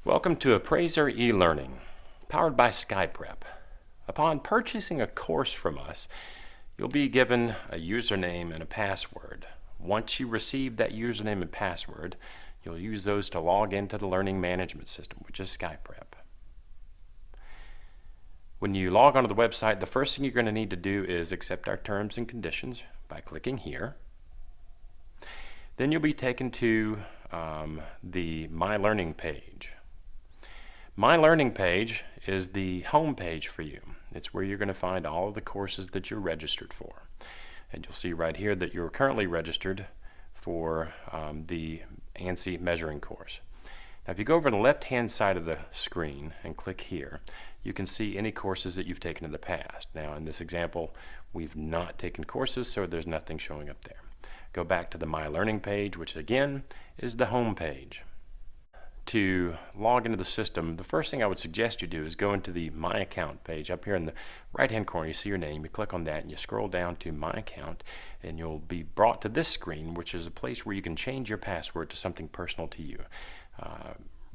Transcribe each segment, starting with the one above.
Welcome to Appraiser e-Learning, powered by SkyPrep. Upon purchasing a course from us, you'll be given a username and a password. Once you receive that username and password, you'll use those to log into the learning management system, which is SkyPrep. When you log onto the website, the first thing you're going to need to do is accept our terms and conditions by clicking here. Then you'll be taken to the My Learning page. My Learning page is the home page for you. It's where you're going to find all of the courses that you're registered for. And you'll see right here that you're currently registered for the ANSI measuring course. Now if you go over to the left hand side of the screen and click here, you can see any courses that you've taken in the past. Now in this example, we've not taken courses, so there's nothing showing up there. Go back to the My Learning page, which again is the home page. To log into the system, the first thing I would suggest you do is go into the My Account page. Up here in the right hand corner you see your name, you click on that and you scroll down to My Account and you'll be brought to this screen, which is a place where you can change your password to something personal to you.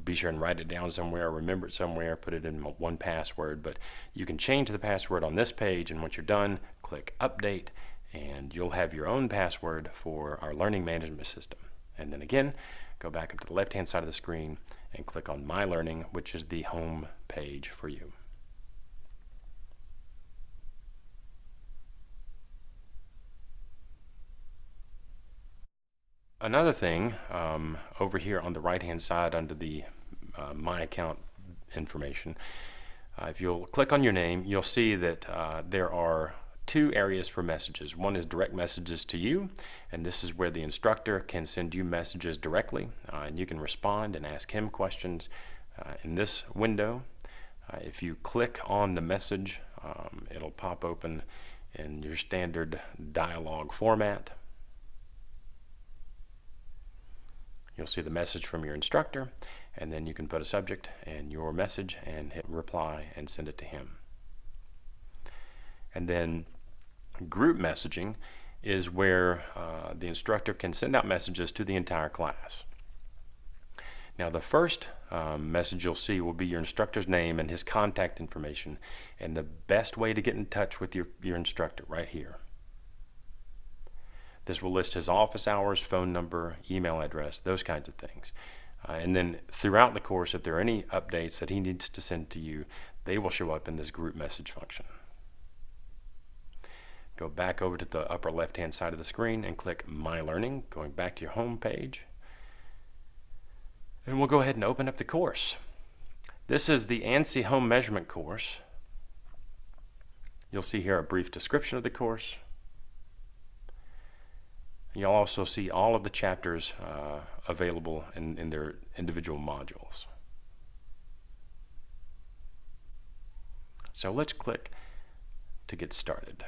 Be sure and write it down somewhere, remember it somewhere, put it in one password, but you can change the password on this page, and once you're done, click Update and you'll have your own password for our learning management system. And then again, go back up to the left hand side of the screen and click on My Learning, which is the home page for you. Another thing, over here on the right hand side under the My Account information, if you'll click on your name, you'll see that there are two areas for messages. One is direct messages to you, and this is where the instructor can send you messages directly, and you can respond and ask him questions in this window. If you click on the message, it'll pop open in your standard dialogue format. You'll see the message from your instructor, and then you can put a subject and your message and hit reply and send it to him. And then group messaging is where the instructor can send out messages to the entire class. Now the first message you'll see will be your instructor's name and his contact information and the best way to get in touch with your instructor right here. This will list his office hours, phone number, email address, those kinds of things. And then throughout the course, if there are any updates that he needs to send to you, they will show up in this group message function. Go back over to the upper left hand side of the screen and click My Learning, going back to your home page. And we'll go ahead and open up the course. This is the ANSI Home Measurement course. You'll see here a brief description of the course. You'll also see all of the chapters available in their individual modules. So let's click to get started.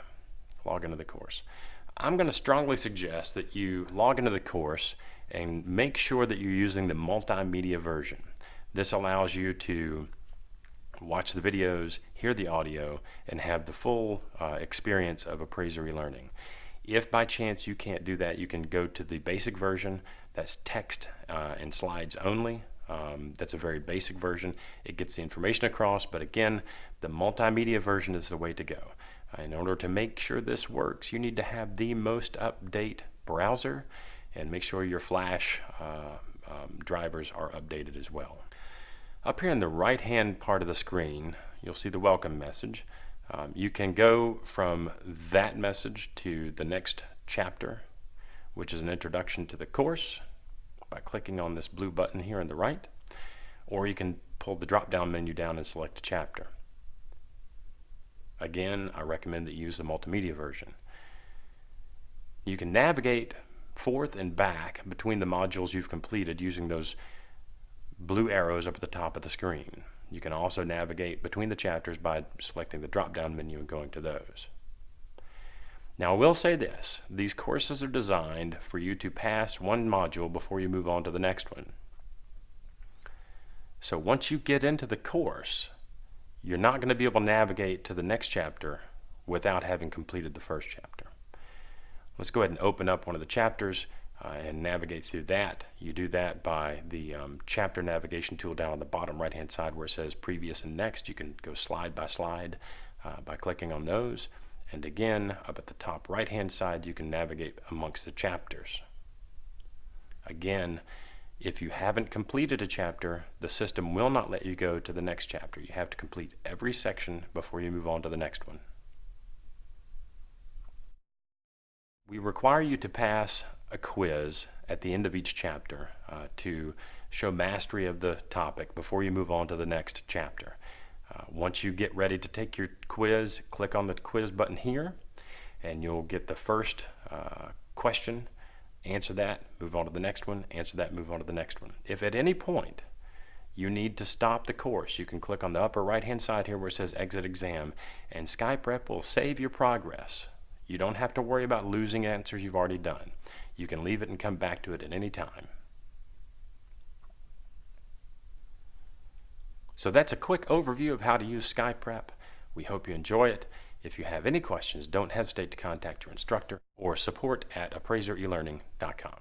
Log into the course. I'm going to strongly suggest that you log into the course and make sure that you're using the multimedia version. This allows you to watch the videos, hear the audio, and have the full experience of Appraiser e-Learning. If by chance you can't do that, you can go to the basic version. That's text and slides only. That's a very basic version. It gets the information across, but again, the multimedia version is the way to go. In order to make sure this works, you need to have the most up-to-date browser and make sure your flash drivers are updated as well. Up here in the right-hand part of the screen, you'll see the welcome message. You can go from that message to the next chapter, which is an introduction to the course, by clicking on this blue button here on the right, or you can pull the drop-down menu down and select a chapter. Again, I recommend that you use the multimedia version. You can navigate forth and back between the modules you've completed using those blue arrows up at the top of the screen. You can also navigate between the chapters by selecting the drop-down menu and going to those. Now I will say this, these courses are designed for you to pass one module before you move on to the next one. So once you get into the course, you're not going to be able to navigate to the next chapter without having completed the first chapter. Let's go ahead and open up one of the chapters and navigate through that. You do that by the chapter navigation tool down on the bottom right hand side where it says previous and next. You can go slide by slide by clicking on those. And again, up at the top right hand side, you can navigate amongst the chapters. Again, if you haven't completed a chapter, the system will not let you go to the next chapter. You have to complete every section before you move on to the next one. We require you to pass a quiz at the end of each chapter to show mastery of the topic before you move on to the next chapter. Once you get ready to take your quiz, click on the quiz button here, and you'll get the first question. Answer that, move on to the next one, answer that, move on to the next one. If at any point you need to stop the course, you can click on the upper right hand side here where it says exit exam, and SkyPrep will save your progress. You don't have to worry about losing answers you've already done. You can leave it and come back to it at any time. So that's a quick overview of how to use SkyPrep. We hope you enjoy it. If you have any questions, don't hesitate to contact your instructor or support@appraiserelearning.com.